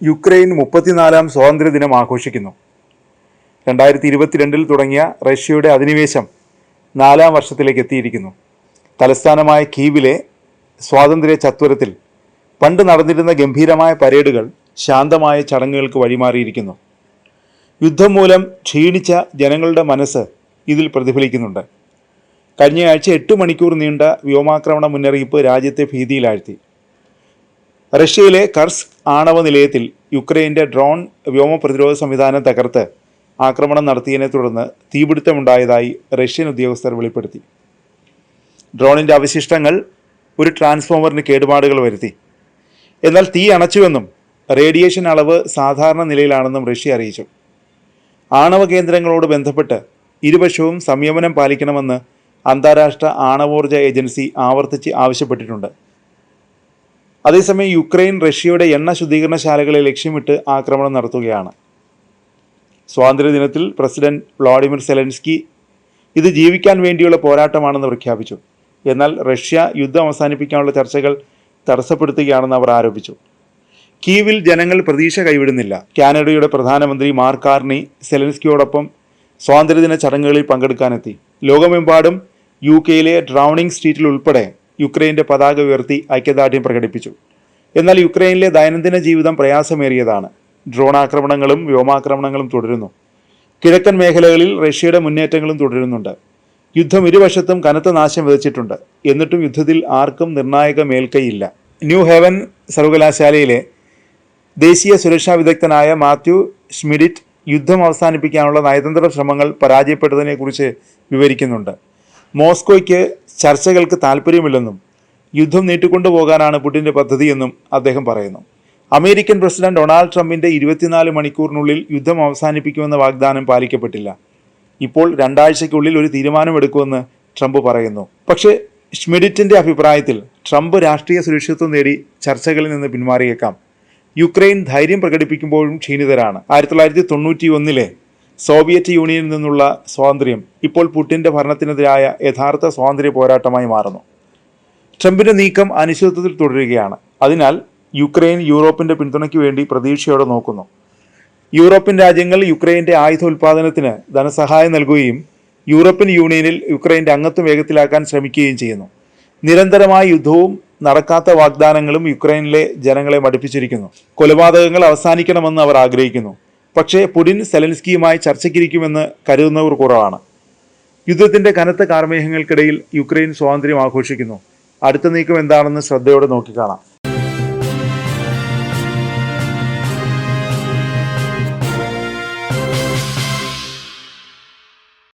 Ukraine 34-ാം സ്വാതന്ത്ര്യദിനം ആഘോഷിക്കുന്നു. 2022 തുടങ്ങിയ റഷ്യയുടെ അധിനിവേശം 4-ാം വർഷത്തിലേക്ക് എത്തിയിരിക്കുന്നു. തലസ്ഥാനമായ കീവിലെ സ്വാതന്ത്ര്യ ചത്വരത്തിൽ പണ്ട് നടന്നിരുന്ന ഗംഭീരമായ പരേഡുകൾ ശാന്തമായ ചടങ്ങുകൾക്ക് വഴിമാറിയിരിക്കുന്നു. യുദ്ധം മൂലം ക്ഷീണിച്ച ജനങ്ങളുടെ മനസ്സ് ഇതിൽ പ്രതിഫലിക്കുന്നുണ്ട്. കഴിഞ്ഞയാഴ്ച 8 മണിക്കൂർ നീണ്ട വ്യോമാക്രമണ മുന്നറിയിപ്പ് രാജ്യത്തെ ഭീതിയിലാഴ്ത്തി. റഷ്യയിലെ കർസ്ക് ആണവ നിലയത്തിൽ യുക്രൈൻ്റെ ഡ്രോൺ വ്യോമ പ്രതിരോധ സംവിധാനം തകർത്ത് ആക്രമണം നടത്തിയതിനെ തുടർന്ന് തീപിടുത്തമുണ്ടായതായി റഷ്യൻ ഉദ്യോഗസ്ഥർ വെളിപ്പെടുത്തി. ഡ്രോണിൻ്റെ അവശിഷ്ടങ്ങൾ ഒരു ട്രാൻസ്ഫോമറിന് കേടുപാടുകൾ വരുത്തി. എന്നാൽ തീ അണച്ചുവെന്നും റേഡിയേഷൻ അളവ് സാധാരണ നിലയിലാണെന്നും റഷ്യ അറിയിച്ചു. ആണവ കേന്ദ്രങ്ങളോട് ബന്ധപ്പെട്ട് ഇരുപക്ഷവും സംയമനം പാലിക്കണമെന്ന് അന്താരാഷ്ട്ര ആണവോർജ ഏജൻസി ആവർത്തിച്ച് ആവശ്യപ്പെട്ടിട്ടുണ്ട്. അതേസമയം യുക്രൈൻ റഷ്യയുടെ എണ്ണ ശുദ്ധീകരണശാലകളെ ലക്ഷ്യമിട്ട് ആക്രമണം നടത്തുകയാണ്. സ്വാതന്ത്ര്യദിനത്തിൽ പ്രസിഡന്റ് വ്ളാഡിമിർ സെലൻസ്കി ഇത് ജീവിക്കാൻ വേണ്ടിയുള്ള പോരാട്ടമാണെന്ന് പ്രഖ്യാപിച്ചു. എന്നാൽ റഷ്യ യുദ്ധം അവസാനിപ്പിക്കാനുള്ള ചർച്ചകൾ തടസ്സപ്പെടുത്തുകയാണെന്ന് അവർ ആരോപിച്ചു. കീവിൽ ജനങ്ങൾ പ്രതീക്ഷ കൈവിടുന്നില്ല. കാനഡയുടെ പ്രധാനമന്ത്രി മാർക്ക് കാർണി സെലൻസ്കിയോടൊപ്പം സ്വാതന്ത്ര്യദിന ചടങ്ങുകളിൽ പങ്കെടുക്കാനെത്തി. ലോകമെമ്പാടും UK-യിലെ ഡ്രൗണിംഗ് സ്ട്രീറ്റിൽ ഉൾപ്പെടെ യുക്രൈൻ്റെ പതാക ഉയർത്തി ഐക്യദാർഢ്യം പ്രകടിപ്പിച്ചു. എന്നാൽ യുക്രൈനിലെ ദൈനംദിന ജീവിതം പ്രയാസമേറിയതാണ്. ഡ്രോൺ ആക്രമണങ്ങളും വ്യോമാക്രമണങ്ങളും തുടരുന്നു. കിഴക്കൻ മേഖലകളിൽ റഷ്യയുടെ മുന്നേറ്റങ്ങളും തുടരുന്നുണ്ട്. യുദ്ധം ഇരുവശത്തും കനത്ത നാശം വിതച്ചിട്ടുണ്ട്. എന്നിട്ടും യുദ്ധത്തിൽ ആർക്കും നിർണായക മേൽക്കൈയില്ല. ന്യൂ ഹെവൻ സർവകലാശാലയിലെ ദേശീയ സുരക്ഷാ വിദഗ്ധനായ മാത്യു ഷ്മിഡിറ്റ് യുദ്ധം അവസാനിപ്പിക്കാനുള്ള നയതന്ത്ര ശ്രമങ്ങൾ പരാജയപ്പെട്ടതിനെക്കുറിച്ച് വിവരിക്കുന്നുണ്ട്. മോസ്കോയ്ക്ക് ചർച്ചകൾക്ക് താൽപ്പര്യമില്ലെന്നും യുദ്ധം നീട്ടിക്കൊണ്ടുപോകാനാണ് പുടിൻ്റെ പദ്ധതിയെന്നും അദ്ദേഹം പറയുന്നു. അമേരിക്കൻ പ്രസിഡന്റ് ഡൊണാൾഡ് ട്രംപിൻ്റെ 24 മണിക്കൂറിനുള്ളിൽ യുദ്ധം അവസാനിപ്പിക്കുമെന്ന വാഗ്ദാനം പാലിക്കപ്പെട്ടില്ല. ഇപ്പോൾ 2 ആഴ്ചയ്ക്കുള്ളിൽ ഒരു തീരുമാനമെടുക്കുമെന്ന് ട്രംപ് പറയുന്നു. പക്ഷേ ഷ്മിഡിറ്റിൻ്റെ അഭിപ്രായത്തിൽ ട്രംപ് രാഷ്ട്രീയ സുരക്ഷിതത്വം നേടി ചർച്ചകളിൽ നിന്ന് പിന്മാറിയേക്കാം. യുക്രൈൻ ധൈര്യം പ്രകടിപ്പിക്കുമ്പോഴും ക്ഷീണിതരാണ്. 1991-ലെ സോവിയറ്റ് യൂണിയനിൽ നിന്നുള്ള സ്വാതന്ത്ര്യം ഇപ്പോൾ പുടിൻ്റെ ഭരണത്തിനെതിരായ യഥാർത്ഥ സ്വാതന്ത്ര്യ പോരാട്ടമായി മാറുന്നു. ട്രംപിൻ്റെ നീക്കം അനിശ്ചിതത്വത്തിൽ തുടരുകയാണ്. അതിനാൽ യുക്രൈൻ യൂറോപ്പിൻ്റെ പിന്തുണയ്ക്ക് വേണ്ടി പ്രതീക്ഷയോടെ നോക്കുന്നു. യൂറോപ്യൻ രാജ്യങ്ങൾ യുക്രൈൻ്റെ ആയുധ ഉൽപ്പാദനത്തിന് ധനസഹായം നൽകുകയും യൂറോപ്യൻ യൂണിയനിൽ യുക്രൈൻ്റെ അംഗത്വം വേഗത്തിലാക്കാൻ ശ്രമിക്കുകയും ചെയ്യുന്നു. നിരന്തരമായ യുദ്ധവും നടക്കാത്ത വാഗ്ദാനങ്ങളും യുക്രൈനിലെ ജനങ്ങളെ മടുപ്പിച്ചിരിക്കുന്നു. കൊലപാതകങ്ങൾ അവസാനിക്കണമെന്ന് അവർ ആഗ്രഹിക്കുന്നു. പക്ഷേ പുടിൻ സെലൻസ്കിയുമായി ചർച്ചയ്ക്കിരിക്കുമെന്ന് കരുതുന്നവർ കുറവാണ്. യുദ്ധത്തിൻ്റെ കനത്ത കാർമേഘങ്ങൾക്കിടയിൽ യുക്രൈൻ സ്വാതന്ത്ര്യം ആഘോഷിക്കുന്നു. അടുത്ത നീക്കം എന്താണെന്ന് ശ്രദ്ധയോടെ നോക്കിക്കാണാം.